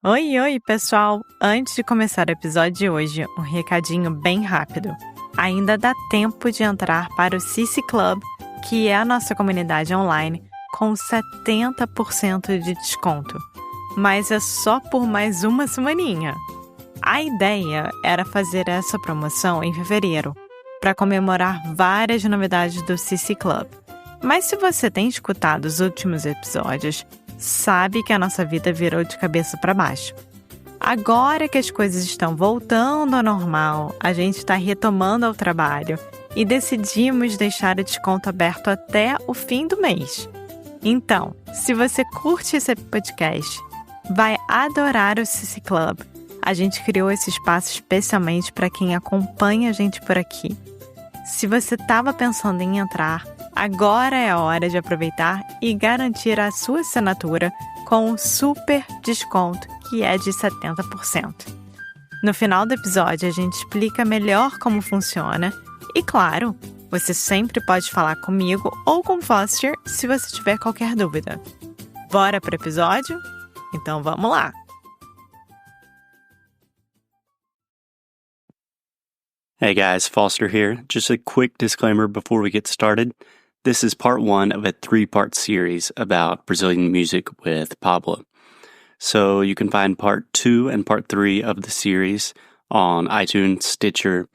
Oi, oi, pessoal! Antes de começar o episódio de hoje, um recadinho bem rápido. Ainda dá tempo de entrar para o CC Club, que é a nossa comunidade online, com 70% de desconto. Mas é só por mais uma semaninha. A ideia era fazer essa promoção em fevereiro, para comemorar várias novidades do CC Club. Mas se você tem escutado os últimos episódios, sabe que a nossa vida virou de cabeça para baixo. Agora que as coisas estão voltando ao normal, a gente está retomando ao trabalho e decidimos deixar o desconto aberto até o fim do mês. Então, se você curte esse podcast, vai adorar o CC Club. A gente criou esse espaço especialmente para quem acompanha a gente por aqui. Se você estava pensando em entrar, agora é a hora de aproveitar e garantir a sua assinatura com um super desconto que é de 70%. No final do episódio, a gente explica melhor como funciona e, claro, você sempre pode falar comigo ou com Foster se você tiver qualquer dúvida. Bora pro episódio? Então vamos lá! Hey guys, Foster here. Just a quick disclaimer before we get started. This is part one of a 3-part series about Brazilian music with Pablo. So you can find part 2 and part 3 of the series on iTunes, Stitcher,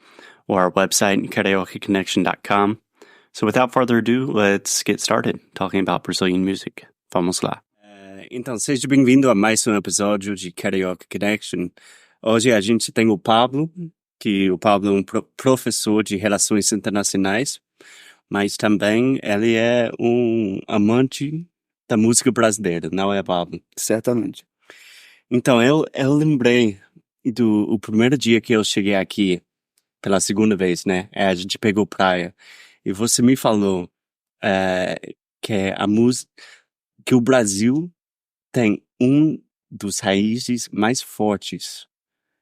or our website, karaokeconnection.com. So without further ado, let's get started talking about Brazilian music. Vamos lá. Então, seja bem-vindo a mais um episódio de Karaoke Connection. Hoje a gente tem o Pablo, que o Pablo é um professor de Relações Internacionais, mas também ele é um amante da música brasileira, não é, Pablo? Certamente. Então, eu lembrei do primeiro dia que eu cheguei aqui, pela segunda vez, né? A gente pegou praia, e você me falou que o Brasil tem um dos raízes mais fortes.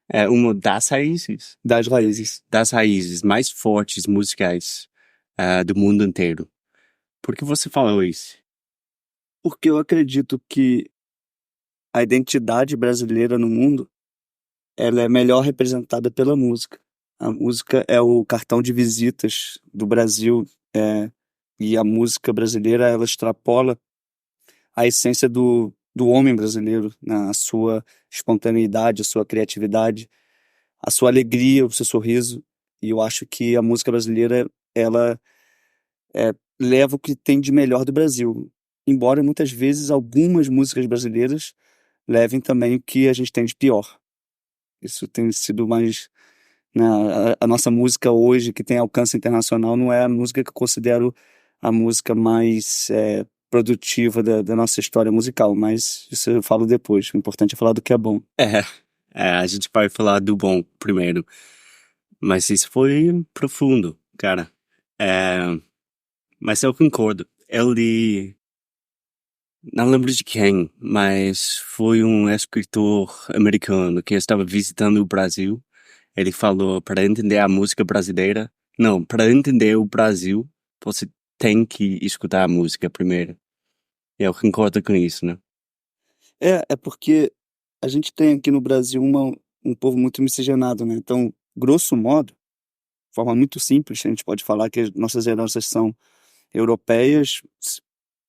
É uma das raízes? Das raízes mais fortes musicais do mundo inteiro. Por que você falou isso? Porque eu acredito que a identidade brasileira no mundo, ela é melhor representada pela música. A música é o cartão de visitas do Brasil, e a música brasileira, ela extrapola a essência do homem brasileiro, na sua espontaneidade, a sua criatividade, a sua alegria, o seu sorriso. E eu acho que a música brasileira, ela leva o que tem de melhor do Brasil. Embora muitas vezes algumas músicas brasileiras levem também o que a gente tem de pior. Isso tem sido mais... A nossa música hoje, que tem alcance internacional, não é a música que eu considero a música mais produtiva da nossa história musical, mas isso eu falo depois. O importante é falar do que é bom. A gente vai falar do bom primeiro. Mas isso foi profundo, cara. Mas eu concordo. Ele... Não lembro de quem, mas foi um escritor americano que estava visitando o Brasil. Ele falou, para entender a música brasileira... Não, para entender o Brasil, você tem que escutar a música primeiro. Eu concordo com isso, né? É porque a gente tem aqui no Brasil um povo muito miscigenado, né? Então, grosso modo, de forma muito simples, a gente pode falar que as nossas heranças são europeias,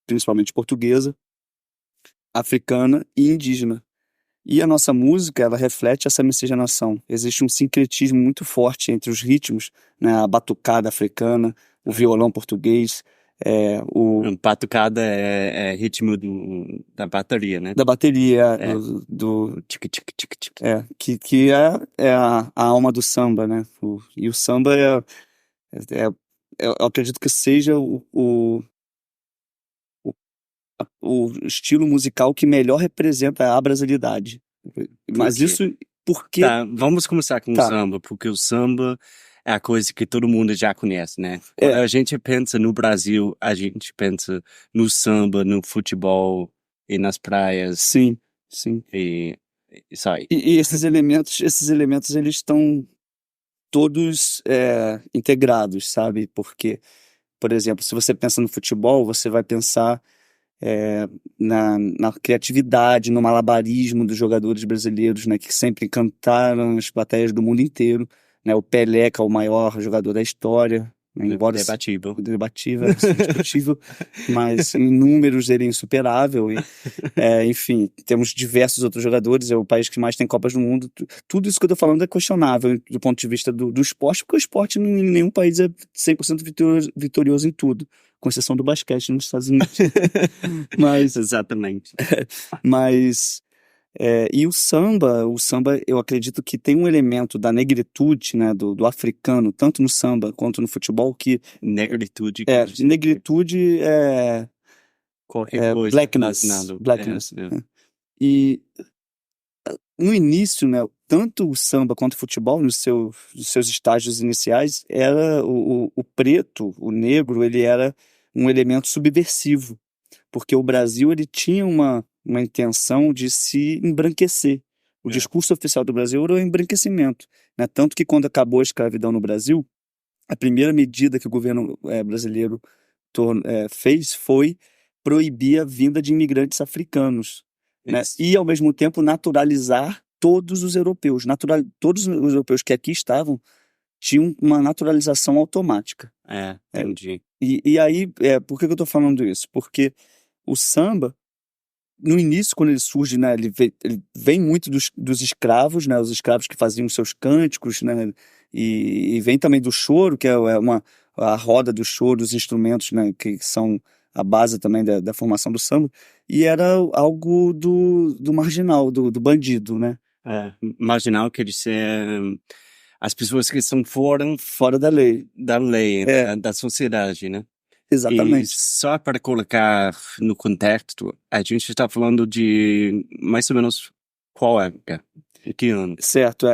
principalmente portuguesa, africana e indígena. E a nossa música, ela reflete essa miscigenação. Existe um sincretismo muito forte entre os ritmos, né? A batucada africana, o violão português, Batucada é ritmo da bateria, né? Da bateria, do tic tic tic tic. Que é a alma do samba, né? E o samba eu acredito que seja o estilo musical que melhor representa a brasilidade. Mas isso porque... Tá, vamos começar com o samba, porque o samba é a coisa que todo mundo já conhece, né? Quando a gente pensa no Brasil, a gente pensa no samba, no futebol e nas praias. Sim. E isso aí. E esses elementos, eles estão todos integrados, sabe? Porque, por exemplo, se você pensa no futebol, você vai pensar na criatividade, no malabarismo dos jogadores brasileiros, né, que sempre encantaram as plateias do mundo inteiro, né, o Pelé, que é o maior jogador da história, né, embora debatível, discutível, mas em números ele é insuperável, e, enfim, temos diversos outros jogadores, é o país que mais tem Copas do Mundo, tudo isso que eu tô falando é questionável do ponto de vista do esporte, porque o esporte em nenhum país é 100% vitorioso em tudo, com exceção do basquete nos Estados Unidos. Mas, exatamente. Mas, e o samba, eu acredito que tem um elemento da negritude, né, do africano, tanto no samba quanto no futebol, que... Negritude. Negritude é... Qualquer coisa Blackness. E no início, né, tanto o samba quanto o futebol, nos seus estágios iniciais, era o preto, o negro, ele era um elemento subversivo, porque o Brasil ele tinha uma intenção de se embranquecer. O discurso oficial do Brasil era o embranquecimento, né? Tanto que quando acabou a escravidão no Brasil, a primeira medida que o governo brasileiro fez foi proibir a vinda de imigrantes africanos, né? E, ao mesmo tempo, naturalizar todos os europeus. Todos os europeus que aqui estavam tinham uma naturalização automática. Entendi. E aí, por que eu estou falando isso? Porque o samba, no início, quando ele surge, né, ele vem muito dos escravos, né, os escravos que faziam seus cânticos, né, e vem também do choro, que é a roda do choro, os instrumentos, né, que são a base também da formação do samba, e era algo do marginal, do bandido, né? Marginal quer dizer as pessoas que estão fora da lei. Da sociedade, né? Exatamente. E só para colocar no contexto, a gente está falando de mais ou menos qual época? Que ano? Certo,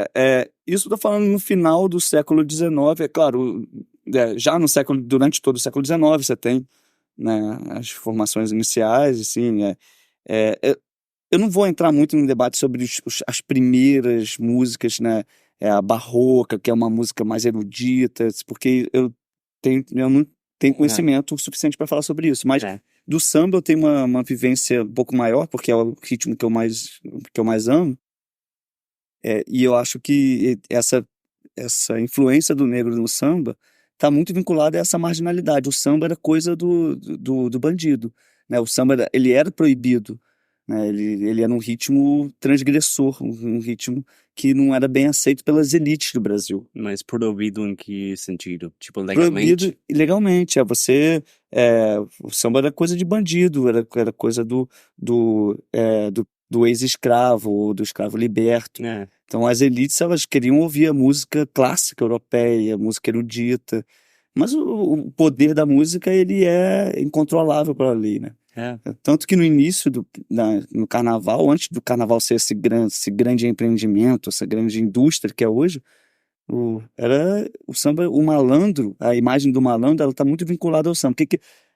isso estou falando no final do século XIX, é claro, já durante todo o século XIX você tem, né, as formações iniciais, assim, eu não vou entrar muito no debate sobre as primeiras músicas, né, a barroca, que é uma música mais erudita, porque eu não tenho conhecimento suficiente para falar sobre isso, mas do samba eu tenho uma vivência um pouco maior, porque é o ritmo que eu mais amo, e eu acho que essa influência do negro no samba está muito vinculada a essa marginalidade. O samba era coisa do bandido, né? O samba ele era proibido, né? Ele era um ritmo transgressor, um ritmo que não era bem aceito pelas elites do Brasil. Mas proibido em que sentido? Tipo, legalmente? Proibido legalmente. O samba era coisa de bandido, era coisa do ex-escravo, ou do escravo liberto. Então as elites, elas queriam ouvir a música clássica europeia, música erudita, mas o poder da música, ele é incontrolável pela lei, né? Tanto que no início no carnaval, antes do carnaval ser esse grande empreendimento, essa grande indústria que é hoje, era o samba, o malandro, a imagem do malandro, ela tá muito vinculada ao samba.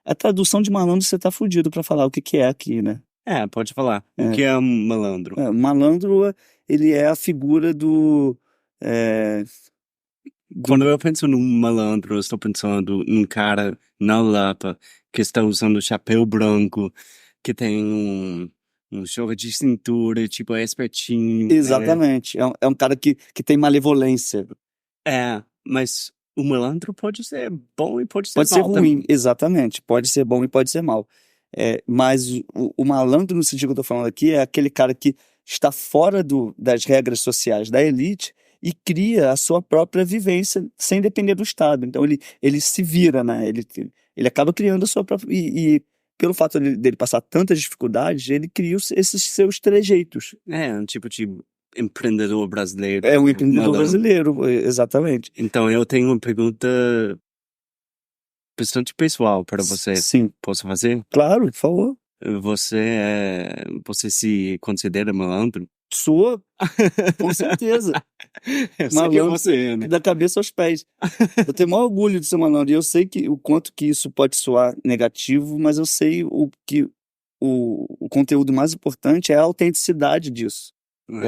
A tradução de malandro, você tá fudido para falar o que é aqui, né? Pode falar. O que é um malandro? O malandro, ele é a figura Quando eu penso num malandro, eu estou pensando num cara na Lapa que está usando chapéu branco, que tem um jogo de cintura, tipo, é espertinho. Exatamente. É um cara que tem malevolência. Mas o malandro pode ser bom e pode ser mal. Pode ser ruim, também. Exatamente. Pode ser bom e pode ser mal. Mas o malandro, no sentido que eu tô falando aqui, é aquele cara que está fora das regras sociais da elite e cria a sua própria vivência sem depender do Estado. Então ele se vira, né? Ele acaba criando a sua própria... E pelo fato dele passar tantas dificuldades, ele cria esses seus trejeitos. Um tipo de empreendedor brasileiro. É um empreendedor brasileiro, exatamente. Então eu tenho uma pergunta bastante pessoal para você. Sim. Posso fazer? Claro, por favor. Você se considera malandro? Sou, com certeza. Malandro, você, né? Da cabeça aos pés. Eu tenho o maior orgulho de ser malandro. E eu sei o quanto que isso pode soar negativo, mas eu sei o conteúdo mais importante é a autenticidade disso.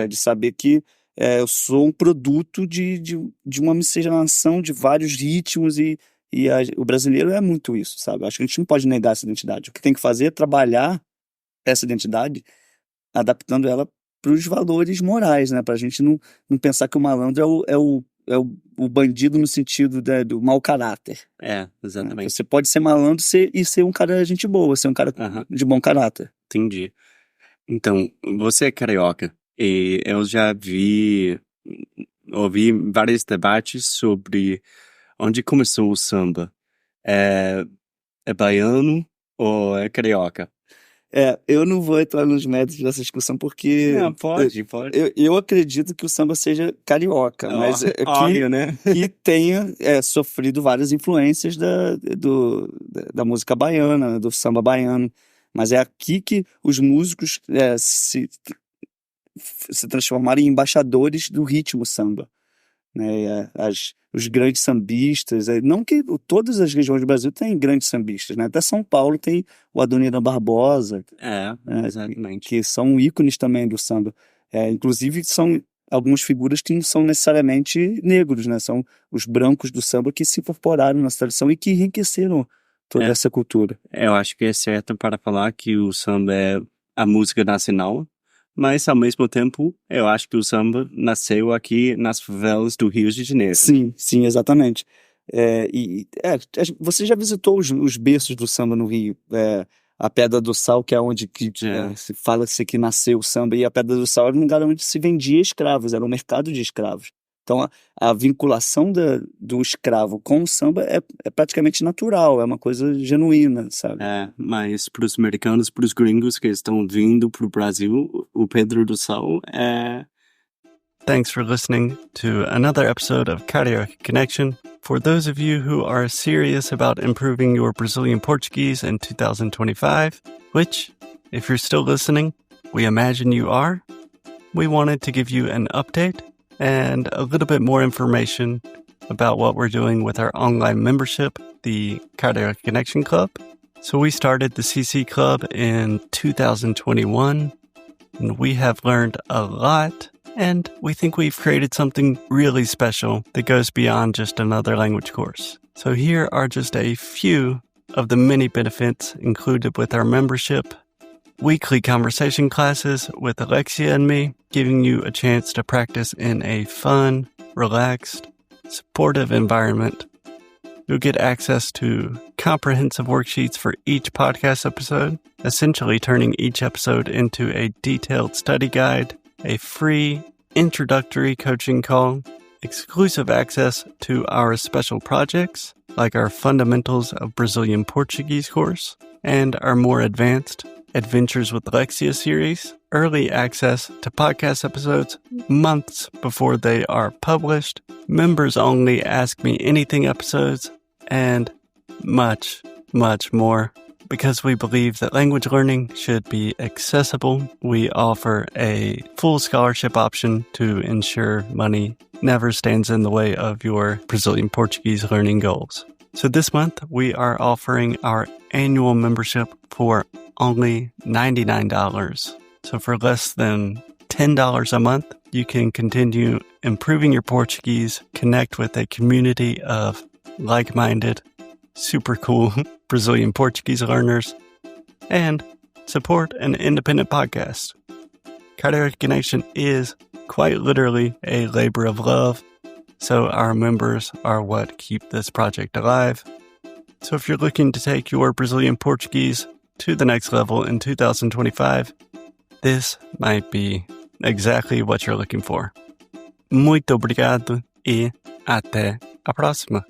De saber que eu sou um produto de uma miscigenação de vários ritmos e E o brasileiro é muito isso, sabe? Acho que a gente não pode negar essa identidade. O que tem que fazer é trabalhar essa identidade, adaptando ela para os valores morais, né? Para a gente não pensar que o malandro é o bandido no sentido do mau caráter. Exatamente. Você pode ser malandro e ser um cara gente boa, ser um cara de bom caráter. Entendi. Então, você é carioca e eu já ouvi vários debates sobre onde começou o samba. É baiano ou é carioca? Eu não vou entrar nos méritos dessa discussão porque... Não, pode. Eu acredito que o samba seja carioca, mas óbvio, né? que tenha sofrido várias influências da música baiana, do samba baiano. Mas é aqui que os músicos se transformaram em embaixadores do ritmo samba. Né? Os grandes sambistas, não que todas as regiões do Brasil têm grandes sambistas, né? Até São Paulo tem o Adoniran Barbosa, exatamente. Que são ícones também do samba. Inclusive são algumas figuras que não são necessariamente negros, né? São os brancos do samba que se incorporaram nessa tradição e que enriqueceram toda essa cultura. Eu acho que é certo para falar que o samba é a música nacional, mas, ao mesmo tempo, eu acho que o samba nasceu aqui nas favelas do Rio de Janeiro. Sim, exatamente. Você já visitou os berços do samba no Rio? A Pedra do Sal, que é onde se fala-se que nasceu o samba, e a Pedra do Sal era um lugar onde se vendia escravos, era um mercado de escravos. Então, a vinculação do escravo com o samba é praticamente natural, é uma coisa genuína, sabe? Mas para os americanos, para os gringos que estão vindo para o Brasil, o Pedro do Sal é... Thanks for listening to another episode of Carioca Connection. For those of you who are serious about improving your Brazilian Portuguese in 2025, which, if you're still listening, we imagine you are, we wanted to give you an update and a little bit more information about what we're doing with our online membership, the Carioca Connection Club. So we started the CC Club in 2021, and we have learned a lot, and we think we've created something really special that goes beyond just another language course. So here are just a few of the many benefits included with our membership. Weekly conversation classes with Alexia and me, giving you a chance to practice in a fun, relaxed, supportive environment. You'll get access to comprehensive worksheets for each podcast episode, essentially turning each episode into a detailed study guide, a free introductory coaching call, exclusive access to our special projects, like our Fundamentals of Brazilian Portuguese course, and our more advanced Adventures with Alexia series, early access to podcast episodes months before they are published, members only Ask Me Anything episodes, and much, much more. Because we believe that language learning should be accessible, we offer a full scholarship option to ensure money never stands in the way of your Brazilian Portuguese learning goals. So this month, we are offering our annual membership for only $99. So for less than $10 a month, you can continue improving your Portuguese, connect with a community of like-minded, super cool Brazilian Portuguese learners, and support an independent podcast. Carioca Connection is quite literally a labor of love, so our members are what keep this project alive. So if you're looking to take your Brazilian Portuguese to the next level in 2025, this might be exactly what you're looking for. Muito obrigado e até a próxima.